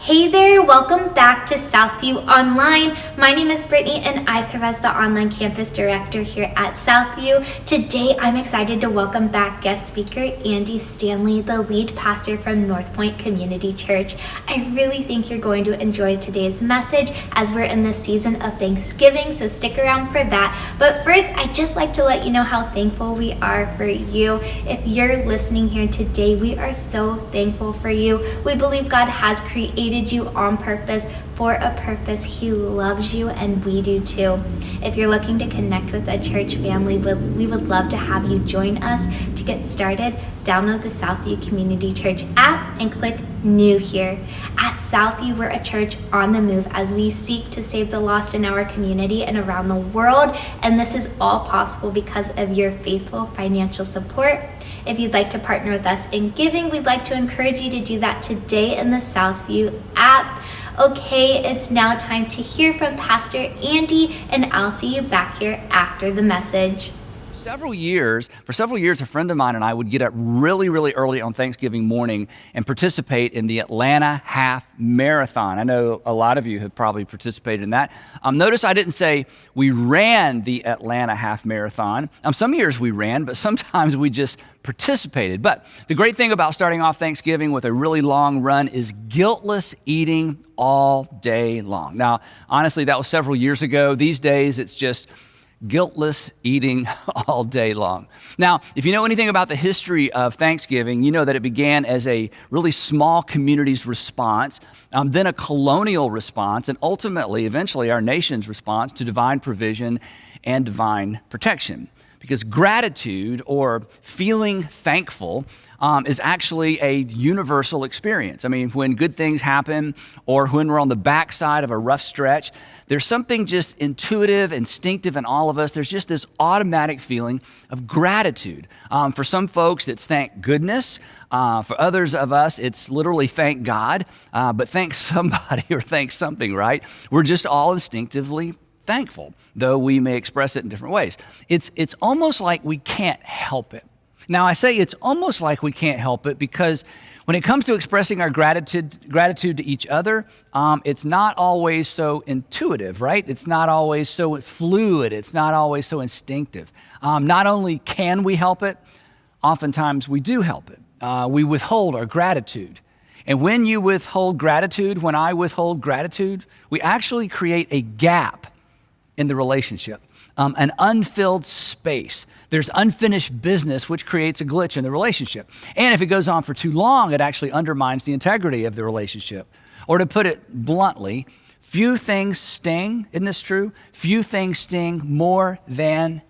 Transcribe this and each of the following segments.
Hey there, welcome back to Southview Online. My name is Brittany and I serve as the online campus director here at Southview. Today I'm excited to welcome back guest speaker Andy Stanley, the lead pastor from North Point Community Church. I really think you're going to enjoy today's message as we're in the season of Thanksgiving, so stick around for that. But first, I'd just like to let you know how thankful we are for you. If you're listening here today, we are so thankful for you. We believe God has created you on purpose for a purpose. He loves you and we do too. If you're looking to connect with a church family, we would love to have you join us. To get started, download the Southview Community Church app and click New here. At Southview, we're a church on the move as we seek to save the lost in our community and around the world, and this is all possible because of your faithful financial support. If you'd like to partner with us in giving, we'd like to encourage you to do that today in the Southview app. Okay, it's now time to hear from Pastor Andy, and I'll see you back here after the message. For several years, a friend of mine and I would get up really early on Thanksgiving morning and participate in the Atlanta Half Marathon. I know a lot of you have probably participated in that. Notice I didn't say we ran the Atlanta Half Marathon. Some years we ran, but sometimes we just participated. But the great thing about starting off Thanksgiving with a really long run is guiltless eating all day long. Now, honestly, that was several years ago. These days, it's just guiltless eating all day long. Now, if you know anything about the history of Thanksgiving, you know that it began as a really small community's response, then a colonial response, and ultimately, eventually, our nation's response to divine provision and divine protection. Because gratitude, or feeling thankful, is actually a universal experience. I mean, when good things happen or when we're on the backside of a rough stretch, there's something just intuitive, instinctive in all of us. There's just this automatic feeling of gratitude. For some folks, it's thank goodness. For others of us, it's literally thank God, but thank somebody or thank something, right? We're just all instinctively thankful, though we may express it in different ways. It's almost like we can't help it. Now, I say it's almost like we can't help it because when it comes to expressing our gratitude to each other, it's not always so intuitive, right? It's not always so fluid. It's not always so instinctive. Not only can we help it, oftentimes we do help it. We withhold our gratitude. And when you withhold gratitude, when I withhold gratitude, we actually create a gap in the relationship, an unfilled space. There's unfinished business, which creates a glitch in the relationship. And if it goes on for too long, it actually undermines the integrity of the relationship. Or to put it bluntly, few things sting, isn't this true? Few things sting more than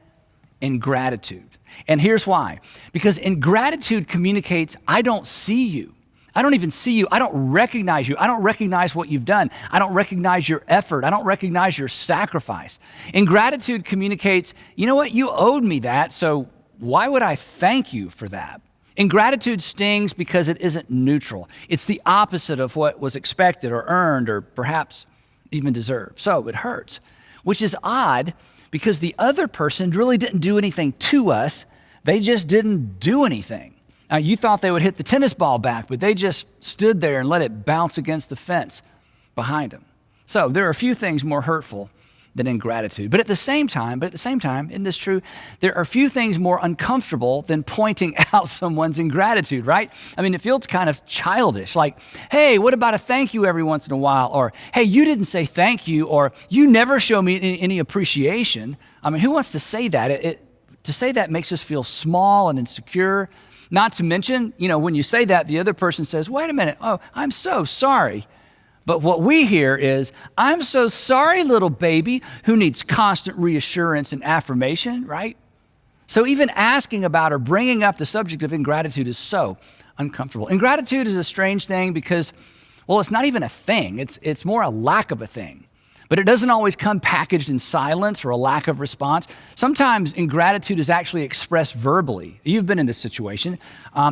ingratitude. And here's why. Because ingratitude communicates, I don't see you. I don't even see you. I don't recognize you. I don't recognize what you've done. I don't recognize your effort. I don't recognize your sacrifice. Ingratitude communicates, you know what? You owed me that, so why would I thank you for that? Ingratitude stings because it isn't neutral. It's the opposite of what was expected or earned or perhaps even deserved. So it hurts, which is odd because the other person really didn't do anything to us. They just didn't do anything. You thought they would hit the tennis ball back, but they just stood there and let it bounce against the fence behind them. So there are a few things more hurtful than ingratitude. But at the same time, isn't this true? There are few things more uncomfortable than pointing out someone's ingratitude, right? I mean, it feels kind of childish, like, hey, what about a thank you every once in a while? Or, hey, you didn't say thank you, or you never show me any appreciation. I mean, who wants to say that? To say that makes us feel small and insecure. Not to mention, when you say that, the other person says, wait a minute, oh, I'm so sorry. But what we hear is, I'm so sorry, little baby, who needs constant reassurance and affirmation, right? So even asking about or bringing up the subject of ingratitude is so uncomfortable. Ingratitude is a strange thing because, well, it's not even a thing. It's more a lack of a thing. But it doesn't always come packaged in silence or a lack of response. Sometimes ingratitude is actually expressed verbally. You've been in this situation.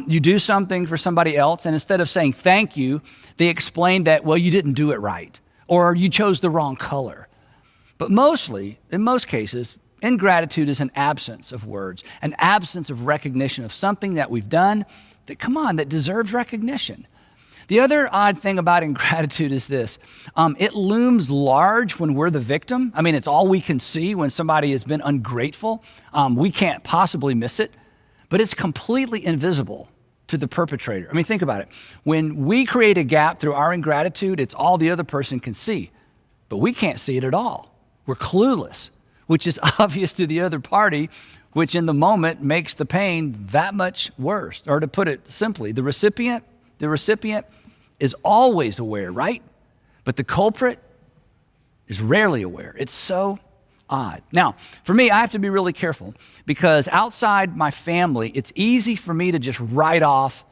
You do something for somebody else, and instead of saying thank you, they explain that, well, you didn't do it right, or you chose the wrong color. But mostly, in most cases, ingratitude is an absence of words, an absence of recognition of something that we've done that deserves recognition. The other odd thing about ingratitude is this. It looms large when we're the victim. I mean, it's all we can see when somebody has been ungrateful. We can't possibly miss it, but it's completely invisible to the perpetrator. I mean, think about it. When we create a gap through our ingratitude, it's all the other person can see, but we can't see it at all. We're clueless, which is obvious to the other party, which in the moment makes the pain that much worse. Or to put it simply, the recipient is always aware, right? But the culprit is rarely aware. It's so odd. Now, for me, I have to be really careful because outside my family, it's easy for me to just write off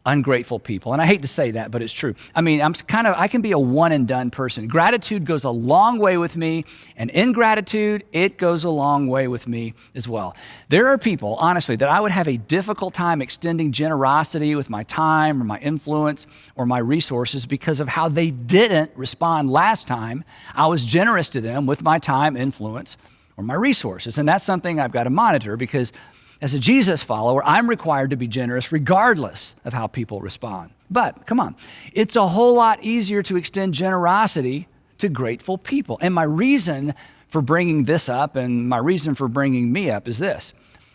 ungrateful people. And I hate to say that, but it's true. I mean, I can be a one and done person. Gratitude goes a long way with me, and ingratitude, it goes a long way with me as well. There are people, honestly, that I would have a difficult time extending generosity with my time or my influence or my resources because of how they didn't respond last time I was generous to them with my time, influence, or my resources. And that's something I've got to monitor because as a Jesus follower, I'm required to be generous regardless of how people respond. But come on, it's a whole lot easier to extend generosity to grateful people. And my reason for bringing this up and my reason for bringing me up is this.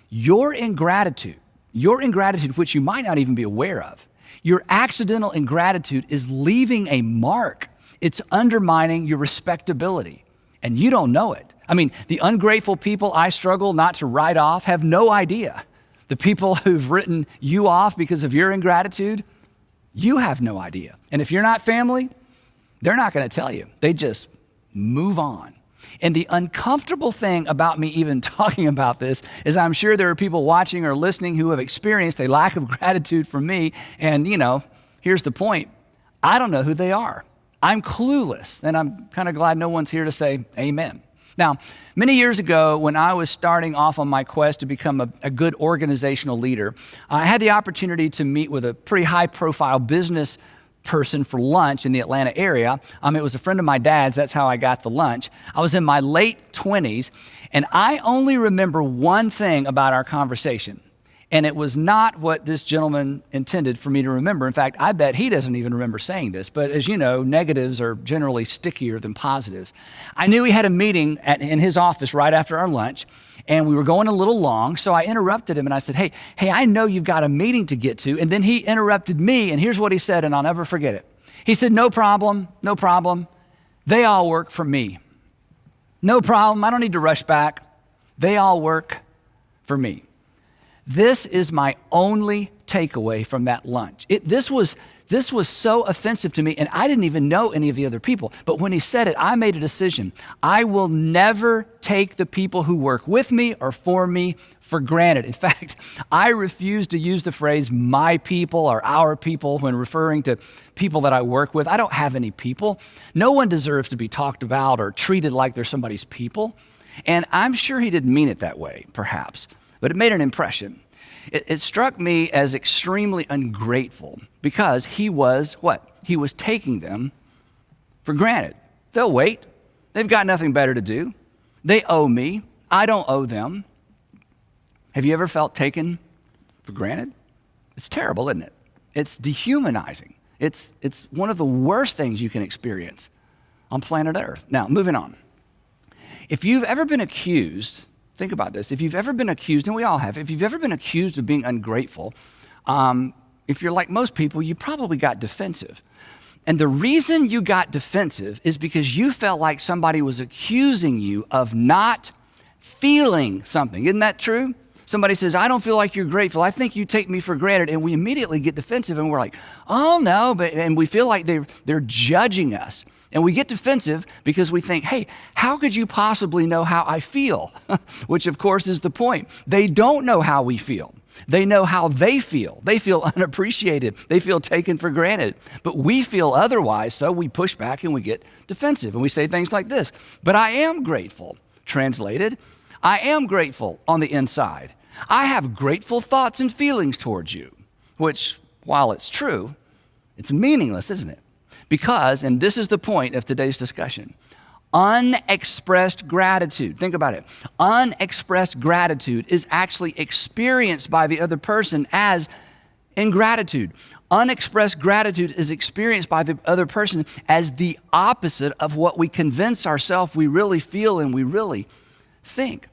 Your ingratitude, which you might not even be aware of, your accidental ingratitude is leaving a mark. It's undermining your respectability, and you don't know it. I mean, the ungrateful people I struggle not to write off have no idea. The people who've written you off because of your ingratitude, you have no idea. And if you're not family, they're not going to tell you. They just move on. And the uncomfortable thing about me even talking about this is I'm sure there are people watching or listening who have experienced a lack of gratitude from me. And, here's the point. I don't know who they are. I'm clueless. And I'm kind of glad no one's here to say amen. Now, many years ago, when I was starting off on my quest to become a good organizational leader, I had the opportunity to meet with a pretty high-profile business person for lunch in the Atlanta area. It was a friend of my dad's. That's how I got the lunch. I was in my late 20s, and I only remember one thing about our conversation. And it was not what this gentleman intended for me to remember. In fact, I bet he doesn't even remember saying this. But as you know, negatives are generally stickier than positives. I knew he had a meeting in his office right after our lunch, and we were going a little long. So I interrupted him and I said, hey, I know you've got a meeting to get to. And then he interrupted me, and here's what he said, and I'll never forget it. He said, no problem. They all work for me. No problem. I don't need to rush back. They all work for me. This is my only takeaway from that lunch. This was so offensive to me, and I didn't even know any of the other people. But when he said it, I made a decision. I will never take the people who work with me or for me for granted. In fact, I refuse to use the phrase my people or our people when referring to people that I work with. I don't have any people. No one deserves to be talked about or treated like they're somebody's people. And I'm sure he didn't mean it that way, perhaps. But it made an impression. It struck me as extremely ungrateful because he was what? He was taking them for granted. They'll wait. They've got nothing better to do. They owe me. I don't owe them. Have you ever felt taken for granted? It's terrible, isn't it? It's dehumanizing. It's one of the worst things you can experience on planet Earth. Now, moving on. If you've ever been accused, think about this. If you've ever been accused, and we all have, if you've ever been accused of being ungrateful, if you're like most people, you probably got defensive. And the reason you got defensive is because you felt like somebody was accusing you of not feeling something. Isn't that true? Somebody says, I don't feel like you're grateful. I think you take me for granted. And we immediately get defensive and we're like, oh no, and we feel like they're judging us. And we get defensive because we think, hey, how could you possibly know how I feel? Which of course is the point. They don't know how we feel. They know how they feel. They feel unappreciated. They feel taken for granted. But we feel otherwise, so we push back and we get defensive. And we say things like this, but I am grateful. Translated, I am grateful on the inside. I have grateful thoughts and feelings towards you, which, while it's true, it's meaningless, isn't it? Because, and this is the point of today's discussion, unexpressed gratitude, think about it, unexpressed gratitude is actually experienced by the other person as ingratitude. Unexpressed gratitude is experienced by the other person as the opposite of what we convince ourselves we really feel and we really think.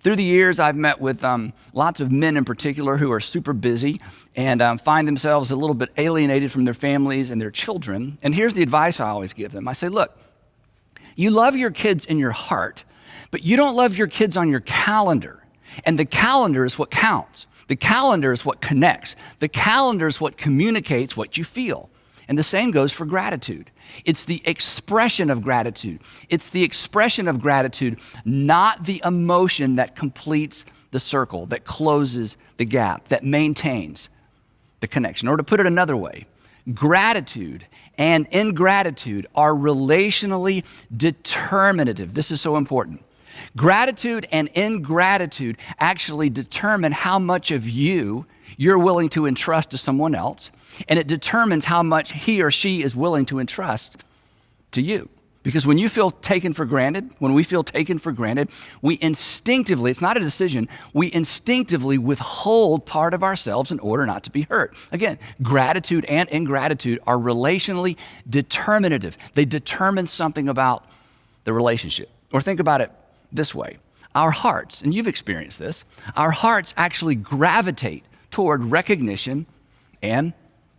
Through the years, I've met with lots of men in particular who are super busy and find themselves a little bit alienated from their families and their children. And here's the advice I always give them. I say, look, you love your kids in your heart, but you don't love your kids on your calendar. And the calendar is what counts. The calendar is what connects. The calendar is what communicates what you feel. And the same goes for gratitude. It's the expression of gratitude. It's the expression of gratitude, not the emotion that completes the circle, that closes the gap, that maintains the connection. Or to put it another way, gratitude and ingratitude are relationally determinative. This is so important. Gratitude and ingratitude actually determine how much of you're willing to entrust to someone else, and it determines how much he or she is willing to entrust to you. Because when you feel taken for granted, when we feel taken for granted, we instinctively, it's not a decision, we instinctively withhold part of ourselves in order not to be hurt. Again, gratitude and ingratitude are relationally determinative. They determine something about the relationship. Or think about it this way. Our hearts, and you've experienced this, our hearts actually gravitate toward recognition and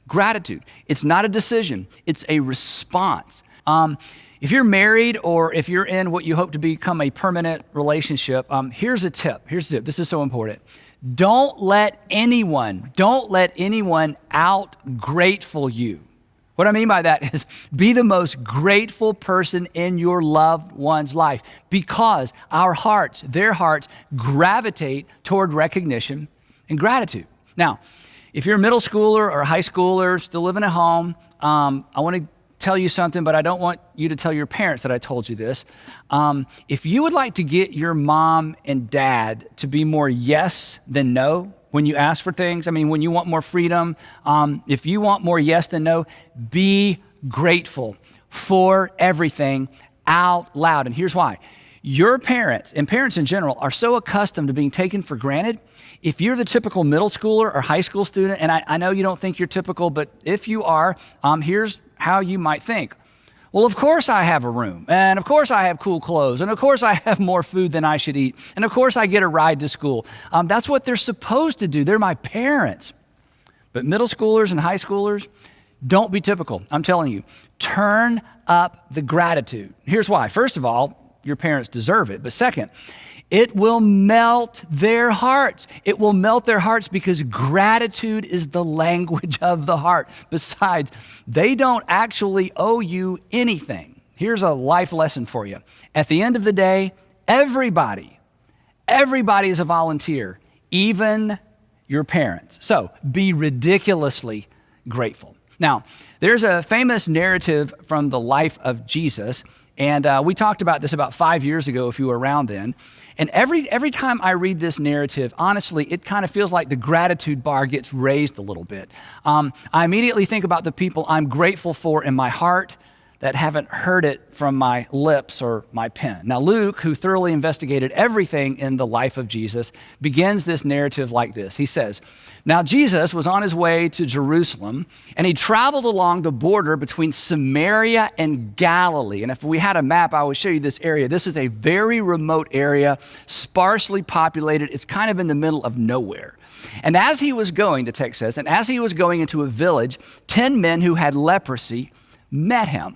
gratitude. It's not a decision, it's a response. If you're married or if you're in what you hope to become a permanent relationship, here's a tip. This is so important. Don't let anyone out grateful you. What I mean by that is be the most grateful person in your loved one's life, because their hearts gravitate toward recognition and gratitude. Now, if you're a middle schooler or a high schooler still living at home, I want to tell you something, but I don't want you to tell your parents that I told you this. If you would like to get your mom and dad to be more yes than no when you ask for things, when you want more freedom, if you want more yes than no, be grateful for everything out loud. And here's why. Your parents, and parents in general, are so accustomed to being taken for granted. If you're the typical middle schooler or high school student, and I know you don't think you're typical, but if you are, here's how you might think. Well, of course I have a room, and of course I have cool clothes, and of course I have more food than I should eat, and of course I get a ride to school. That's what they're supposed to do. They're my parents. But middle schoolers and high schoolers, don't be typical. I'm telling you, turn up the gratitude. Here's why. First of all, your parents deserve it. But second, it will melt their hearts. It will melt their hearts because gratitude is the language of the heart. Besides, they don't actually owe you anything. Here's a life lesson for you. At the end of the day, everybody is a volunteer, even your parents. So be ridiculously grateful. Now, there's a famous narrative from the life of Jesus, and we talked about this about 5 years ago if you were around then. And every time I read this narrative, honestly, it kind of feels like the gratitude bar gets raised a little bit. I immediately think about the people I'm grateful for in my heart that haven't heard it from my lips or my pen. Now, Luke, who thoroughly investigated everything in the life of Jesus, begins this narrative like this. He says, "Now Jesus was on his way to Jerusalem, and he traveled along the border between Samaria and Galilee." And if we had a map, I would show you this area. This is a very remote area, sparsely populated. It's kind of in the middle of nowhere. And as he was going, the text says, and as he was going into a village, 10 men who had leprosy met him.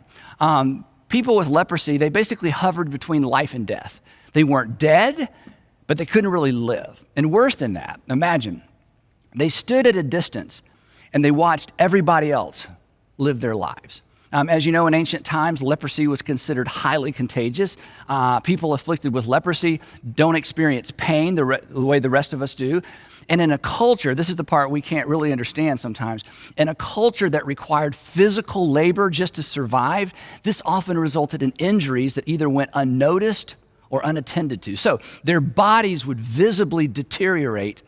People with leprosy, they basically hovered between life and death. They weren't dead, but they couldn't really live. And worse than that, imagine, they stood at a distance and they watched everybody else live their lives. As you know, in ancient times, leprosy was considered highly contagious. People afflicted with leprosy don't experience pain the way the rest of us do. And in a culture, this is the part we can't really understand sometimes, in a culture that required physical labor just to survive, this often resulted in injuries that either went unnoticed or unattended to. So their bodies would visibly deteriorate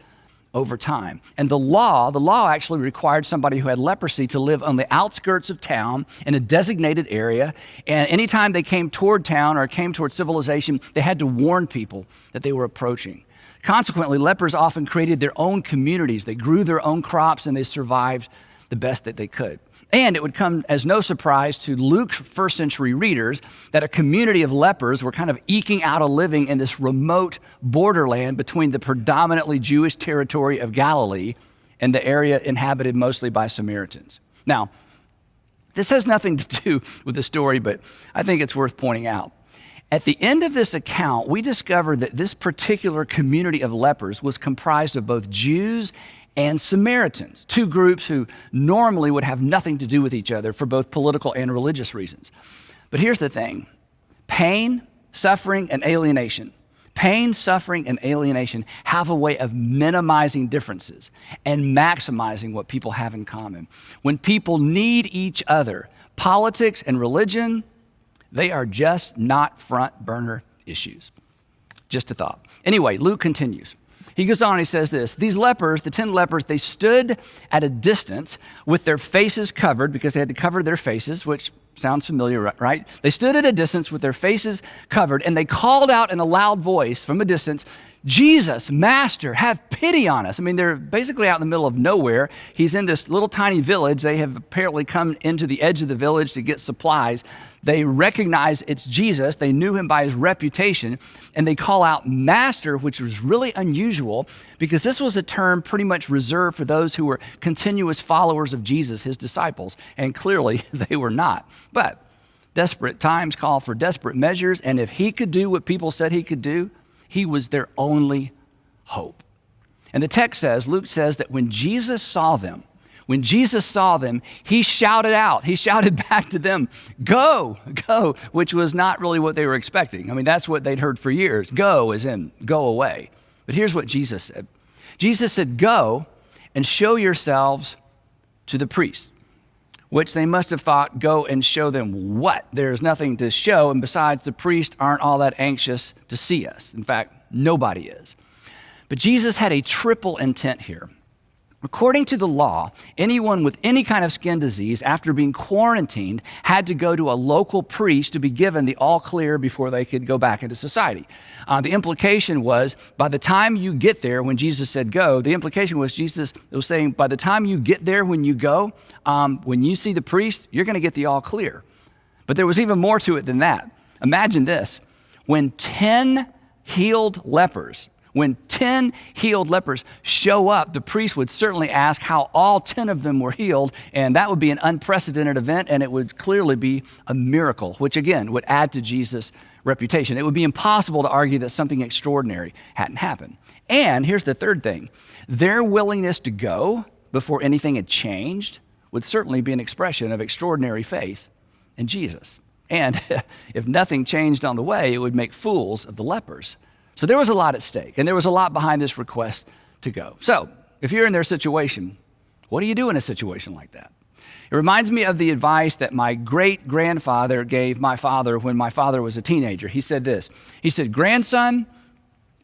over time. And the law actually required somebody who had leprosy to live on the outskirts of town in a designated area. And anytime they came toward town or came toward civilization, they had to warn people that they were approaching. Consequently, lepers often created their own communities. They grew their own crops and they survived the best that they could. And it would come as no surprise to Luke's first century readers that a community of lepers were kind of eking out a living in this remote borderland between the predominantly Jewish territory of Galilee and the area inhabited mostly by Samaritans. Now, this has nothing to do with the story, but I think it's worth pointing out. At the end of this account, we discover that this particular community of lepers was comprised of both Jews and Samaritans, two groups who normally would have nothing to do with each other for both political and religious reasons. But here's the thing: pain, suffering, and alienation. Pain, suffering, and alienation have a way of minimizing differences and maximizing what people have in common. When people need each other, politics and religion, they are just not front burner issues. Just a thought. Anyway, Luke continues. He goes on and he says this: these lepers, the 10 lepers, they stood at a distance with their faces covered, because they had to cover their faces, which sounds familiar, right? They stood at a distance with their faces covered, and they called out in a loud voice from a distance, "Jesus, Master, have pity on us." I mean, they're basically out in the middle of nowhere. He's in this little tiny village. They have apparently come into the edge of the village to get supplies. They recognize it's Jesus. They knew him by his reputation, and they call out "Master," which was really unusual because this was a term pretty much reserved for those who were continuous followers of Jesus, his disciples, and clearly they were not. But desperate times call for desperate measures, and if he could do what people said he could do, he was their only hope. And the text says, Luke says, that when Jesus saw them, he shouted out, he shouted back to them, "Go, go," which was not really what they were expecting. I mean, that's what they'd heard for years. Go as in go away. But here's what Jesus said. Jesus said, "Go and show yourselves to the priests," which they must have thought, go and show them what? There's nothing to show, and besides, the priests aren't all that anxious to see us. In fact, nobody is. But Jesus had a triple intent here. According to the law, anyone with any kind of skin disease, after being quarantined, had to go to a local priest to be given the all clear before they could go back into society. The implication was, by the time you get there, when Jesus said go, the implication was Jesus was saying, by the time you get there, when you go, when you see the priest, you're going to get the all clear. But there was even more to it than that. Imagine this: when 10 healed lepers show up, the priest would certainly ask how all 10 of them were healed, and that would be an unprecedented event, and it would clearly be a miracle, which again would add to Jesus' reputation. It would be impossible to argue that something extraordinary hadn't happened. And here's the third thing: their willingness to go before anything had changed would certainly be an expression of extraordinary faith in Jesus. And if nothing changed on the way, it would make fools of the lepers. So there was a lot at stake, and there was a lot behind this request to go. So if you're in their situation, what do you do in a situation like that? It reminds me of the advice that my great-grandfather gave my father when my father was a teenager. He said this. He said, "Grandson,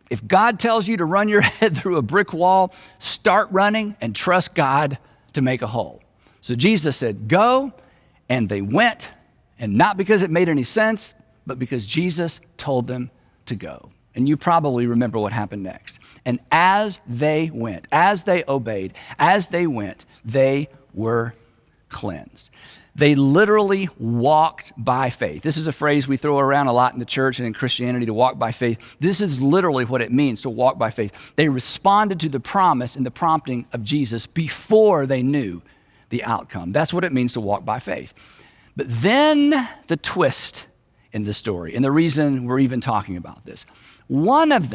if God tells you to run your head through a brick wall, start running and trust God to make a hole." So Jesus said, "Go," and they went, and not because it made any sense, but because Jesus told them to go. And you probably remember what happened next. And as they went, as they obeyed, as they went, they were cleansed. They literally walked by faith. This is a phrase we throw around a lot in the church and in Christianity, to walk by faith. This is literally what it means to walk by faith. They responded to the promise and the prompting of Jesus before they knew the outcome. That's what it means to walk by faith. But then the twist in the story, and the reason we're even talking about this. One of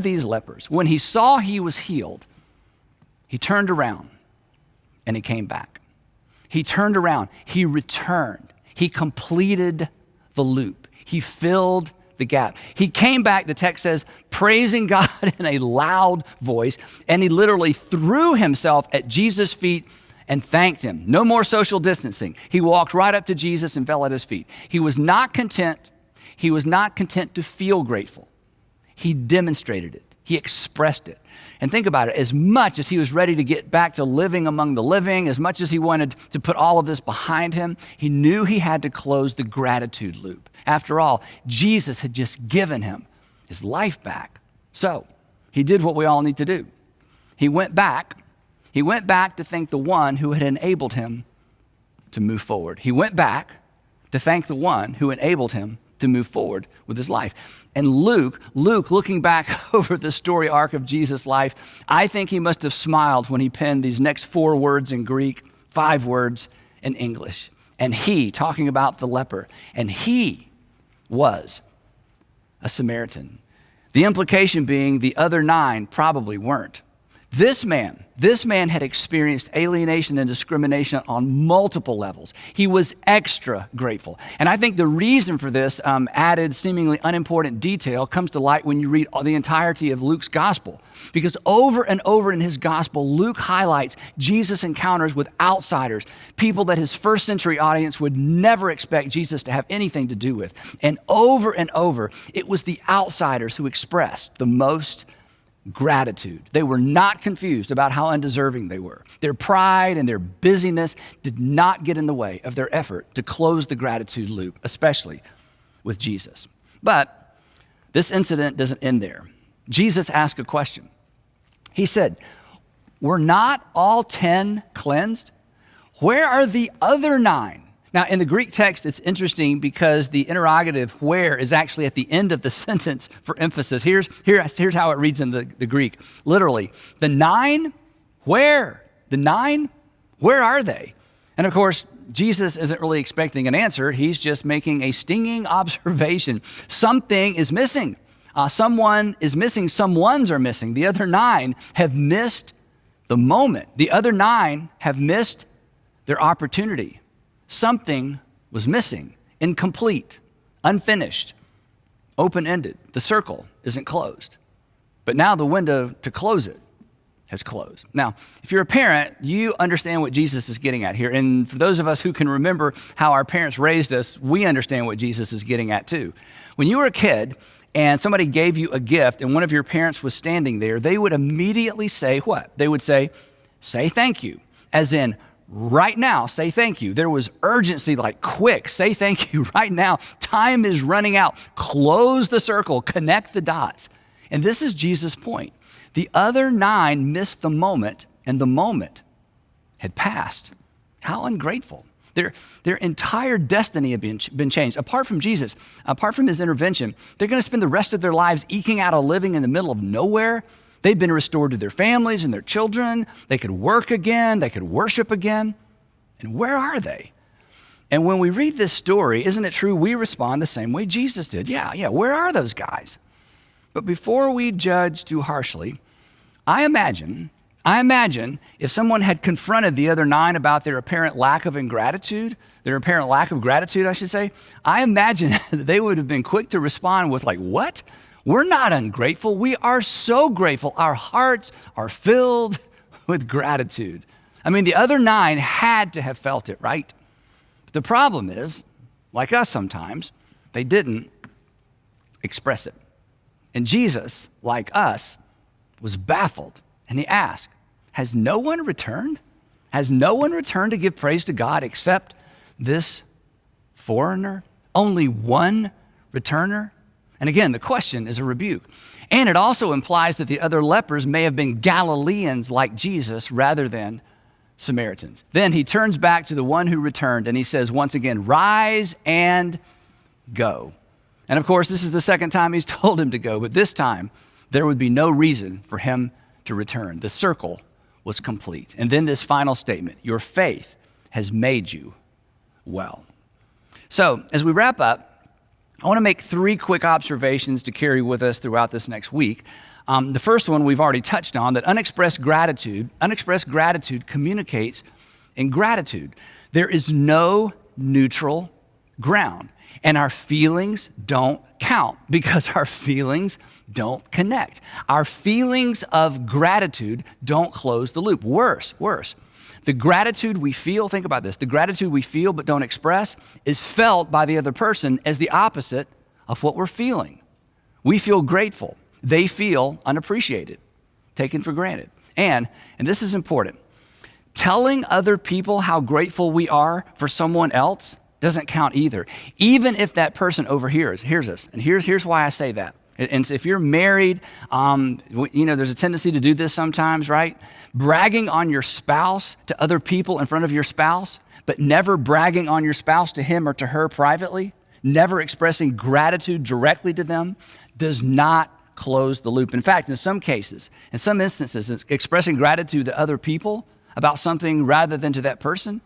these lepers, when he saw he was healed, he turned around and he came back. He turned around, he returned, he completed the loop, he filled the gap. He came back, the text says, praising God in a loud voice, and he literally threw himself at Jesus' feet and thanked him. No more social distancing. He walked right up to Jesus and fell at his feet. He was not content. He was not content to feel grateful. He demonstrated it. He expressed it. And think about it, as much as he was ready to get back to living among the living, as much as he wanted to put all of this behind him, he knew he had to close the gratitude loop. After all, Jesus had just given him his life back. So he did what we all need to do. He went back to thank the one who had enabled him to move forward. He went back to thank the one who enabled him to move forward with his life. And Luke, looking back over the story arc of Jesus' life, I think he must have smiled when he penned these next 4 words in Greek, 5 words in English. And he, talking about the leper, and he was a Samaritan. The implication being the other 9 probably weren't. This man had experienced alienation and discrimination on multiple levels. He was extra grateful. And I think the reason for this added seemingly unimportant detail comes to light when you read the entirety of Luke's gospel. Because over and over in his gospel, Luke highlights Jesus' encounters with outsiders, people that his first century audience would never expect Jesus to have anything to do with. And over, it was the outsiders who expressed the most gratitude. They were not confused about how undeserving they were. Their pride and their busyness did not get in the way of their effort to close the gratitude loop, especially with Jesus. But this incident doesn't end there. Jesus asked a question. He said, "Were not all 10 cleansed? Where are the other 9? Now, in the Greek text, it's interesting because the interrogative where is actually at the end of the sentence for emphasis. Here's how it reads in the Greek. Literally, the 9, where? The 9, where are they? And of course, Jesus isn't really expecting an answer. He's just making a stinging observation. Something is missing. Someone is missing. Some ones are missing. The other 9 have missed the moment. The other 9 have missed their opportunity. Something was missing, incomplete, unfinished, open-ended. The circle isn't closed. But now the window to close it has closed. Now, if you're a parent, you understand what Jesus is getting at here. And for those of us who can remember how our parents raised us, we understand what Jesus is getting at too. When you were a kid and somebody gave you a gift and one of your parents was standing there, they would immediately say what? They would say thank you, as in, right now, say thank you. There was urgency, like quick, say thank you right now. Time is running out. Close the circle, connect the dots. And this is Jesus' point. The other 9 missed the moment, and the moment had passed. How ungrateful. Their entire destiny had been changed. Apart from Jesus, apart from his intervention, they're going to spend the rest of their lives eking out a living in the middle of nowhere. They've been restored to their families and their children. They could work again. They could worship again. And where are they? And when we read this story, isn't it true we respond the same way Jesus did? Yeah, where are those guys? But before we judge too harshly, I imagine if someone had confronted the other 9 about their apparent lack of gratitude, I should say, I imagine that they would have been quick to respond with like, what? We're not ungrateful. We are so grateful. Our hearts are filled with gratitude. I mean, the other 9 had to have felt it, right? But the problem is, like us sometimes, they didn't express it. And Jesus, like us, was baffled. And he asked, has no one returned? Has no one returned to give praise to God except this foreigner? Only one returner? And again, the question is a rebuke. And it also implies that the other lepers may have been Galileans like Jesus rather than Samaritans. Then he turns back to the one who returned and he says once again, rise and go. And of course, this is the second time he's told him to go, but this time there would be no reason for him to return. The circle was complete. And then this final statement, your faith has made you well. So as we wrap up, I want to make 3 quick observations to carry with us throughout this next week. The first one we've already touched on, that unexpressed gratitude communicates ingratitude. There is no neutral ground, and our feelings don't count because our feelings don't connect. Our feelings of gratitude don't close the loop. Worse. The gratitude we feel, think about this, the gratitude we feel but don't express is felt by the other person as the opposite of what we're feeling. We feel grateful. They feel unappreciated, taken for granted. And this is important, telling other people how grateful we are for someone else doesn't count either. Even if that person hears us. And here's why I say that. And if you're married, there's a tendency to do this sometimes, right? Bragging on your spouse to other people in front of your spouse, but never bragging on your spouse to him or to her privately, never expressing gratitude directly to them, does not close the loop. In fact, in some cases, in some instances, expressing gratitude to other people about something rather than to that person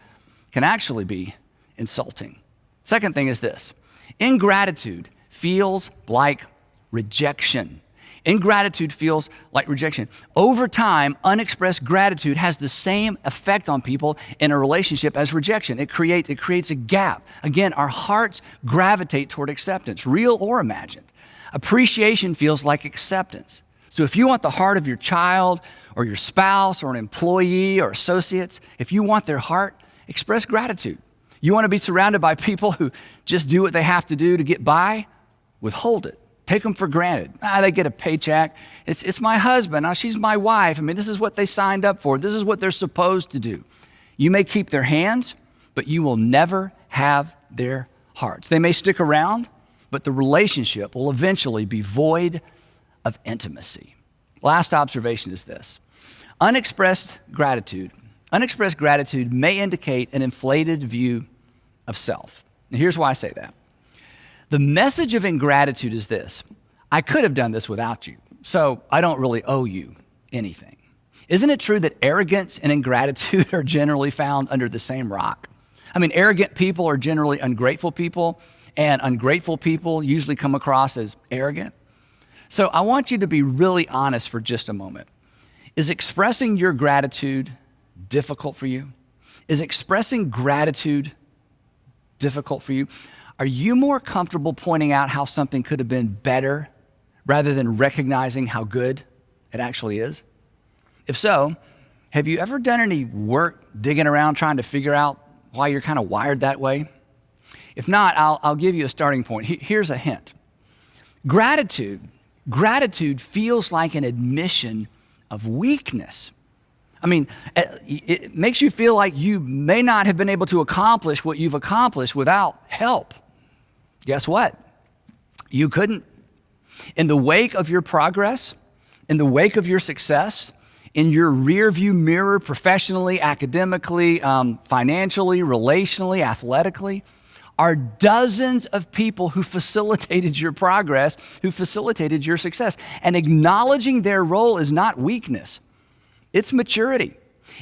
can actually be insulting. Second thing is this: ingratitude feels like rejection. Ingratitude feels like rejection. Over time, unexpressed gratitude has the same effect on people in a relationship as rejection. It creates a gap. Again, our hearts gravitate toward acceptance, real or imagined. Appreciation feels like acceptance. So if you want the heart of your child or your spouse or an employee or associates, if you want their heart, express gratitude. You want to be surrounded by people who just do what they have to do to get by? Withhold it. Take them for granted. They get a paycheck. It's my husband. She's my wife. This is what they signed up for. This is what they're supposed to do. You may keep their hands, but you will never have their hearts. They may stick around, but the relationship will eventually be void of intimacy. Last observation is this: unexpressed gratitude may indicate an inflated view of self. And here's why I say that. The message of ingratitude is this: I could have done this without you, so I don't really owe you anything. Isn't it true that arrogance and ingratitude are generally found under the same rock? Arrogant people are generally ungrateful people, and ungrateful people usually come across as arrogant. So I want you to be really honest for just a moment. Is expressing your gratitude difficult for you? Is expressing gratitude difficult for you? Are you more comfortable pointing out how something could have been better rather than recognizing how good it actually is? If so, have you ever done any work digging around trying to figure out why you're kind of wired that way? If not, I'll give you a starting point. Here's a hint. Gratitude feels like an admission of weakness. It makes you feel like you may not have been able to accomplish what you've accomplished without help. Guess what? You couldn't. In the wake of your progress, in the wake of your success, in your rearview mirror, professionally, academically, financially, relationally, athletically, are dozens of people who facilitated your progress, who facilitated your success. And acknowledging their role is not weakness. It's maturity.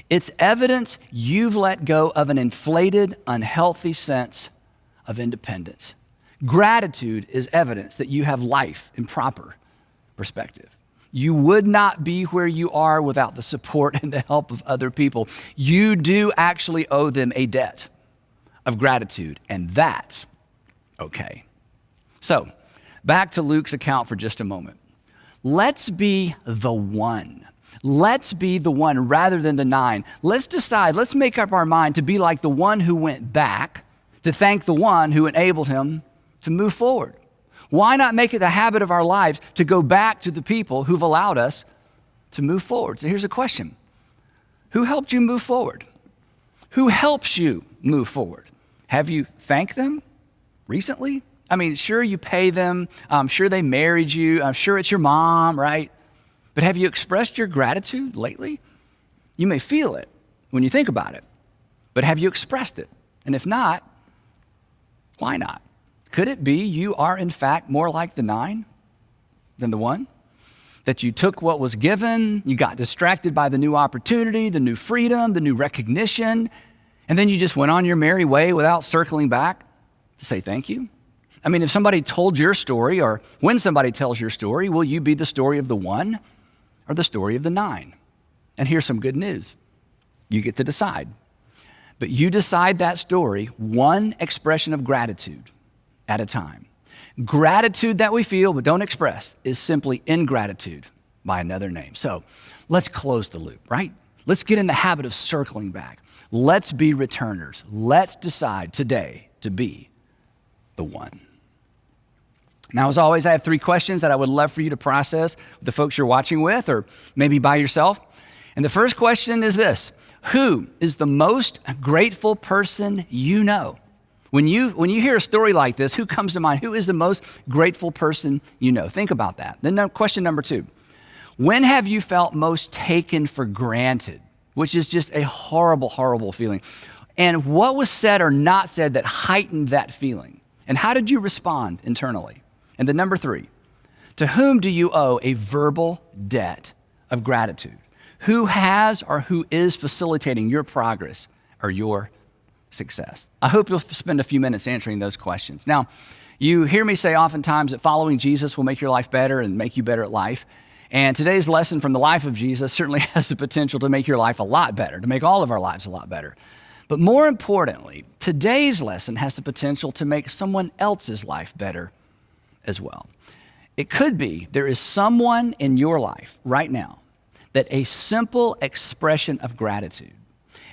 It's evidence you've let go of an inflated, unhealthy sense of independence. Gratitude is evidence that you have life in proper perspective. You would not be where you are without the support and the help of other people. You do actually owe them a debt of gratitude, and that's okay. So, back to Luke's account for just a moment. Let's be the one. Let's be the one rather than the 9. Let's make up our mind to be like the one who went back to thank the one who enabled him to move forward. Why not make it a habit of our lives to go back to the people who've allowed us to move forward? So here's a question. Who helped you move forward? Who helps you move forward? Have you thanked them recently? Sure you pay them. I'm sure they married you. I'm sure it's your mom, right? But have you expressed your gratitude lately? You may feel it when you think about it, but have you expressed it? And if not, why not? Could it be you are in fact more like the 9 than the 1? That you took what was given, you got distracted by the new opportunity, the new freedom, the new recognition, and then you just went on your merry way without circling back to say thank you? If somebody told your story, or when somebody tells your story, will you be the story of the 1 or the story of the 9? And here's some good news. You get to decide. But you decide that story one expression of gratitude at a time. Gratitude that we feel but don't express is simply ingratitude by another name. So let's close the loop, right? Let's get in the habit of circling back. Let's be returners. Let's decide today to be the 1. Now, as always, I have 3 questions that I would love for you to process with the folks you're watching with, or maybe by yourself. And the first question is this: who is the most grateful person you know? When you hear a story like this, who comes to mind? Who is the most grateful person you know? Think about that. Then question number 2. When have you felt most taken for granted? Which is just a horrible, horrible feeling. And what was said or not said that heightened that feeling? And how did you respond internally? And then number 3, to whom do you owe a verbal debt of gratitude? Who has or who is facilitating your progress or your success? I hope you'll spend a few minutes answering those questions. Now, you hear me say oftentimes that following Jesus will make your life better and make you better at life. And today's lesson from the life of Jesus certainly has the potential to make your life a lot better, to make all of our lives a lot better. But more importantly, today's lesson has the potential to make someone else's life better as well. It could be there is someone in your life right now that a simple expression of gratitude,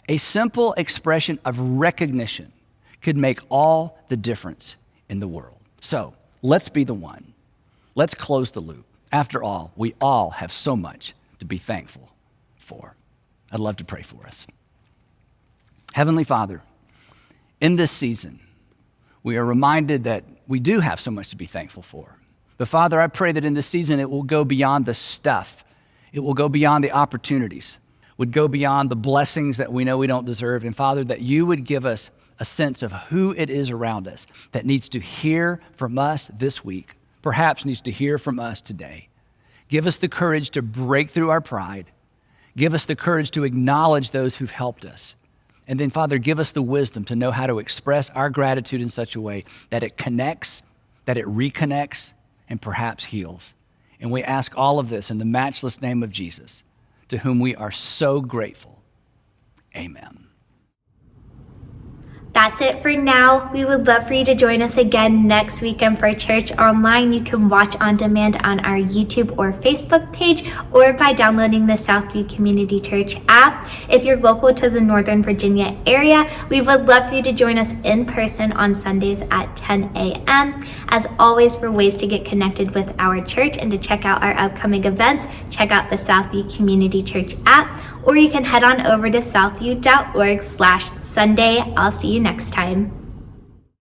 a simple expression of recognition could make all the difference in the world. So let's be the one. Let's close the loop. After all, we all have so much to be thankful for. I'd love to pray for us. Heavenly Father, in this season, we are reminded that we do have so much to be thankful for. But Father, I pray that in this season, it will go beyond the stuff. It will go beyond the opportunities, would go beyond the blessings that we know we don't deserve. And Father, that you would give us a sense of who it is around us that needs to hear from us this week, perhaps needs to hear from us today. Give us the courage to break through our pride. Give us the courage to acknowledge those who've helped us. And then, Father, give us the wisdom to know how to express our gratitude in such a way that it connects, that it reconnects, and perhaps heals. And we ask all of this in the matchless name of Jesus, to whom we are so grateful. Amen. That's it for now. We would love for you to join us again next weekend for Church Online. You can watch on demand on our YouTube or Facebook page or by downloading the Southview Community Church app. If you're local to the Northern Virginia area, we would love for you to join us in person on Sundays at 10 a.m. As always, for ways to get connected with our church and to check out our upcoming events, check out the Southview Community Church app, or you can head on over to southview.org/Sunday. I'll see you next time.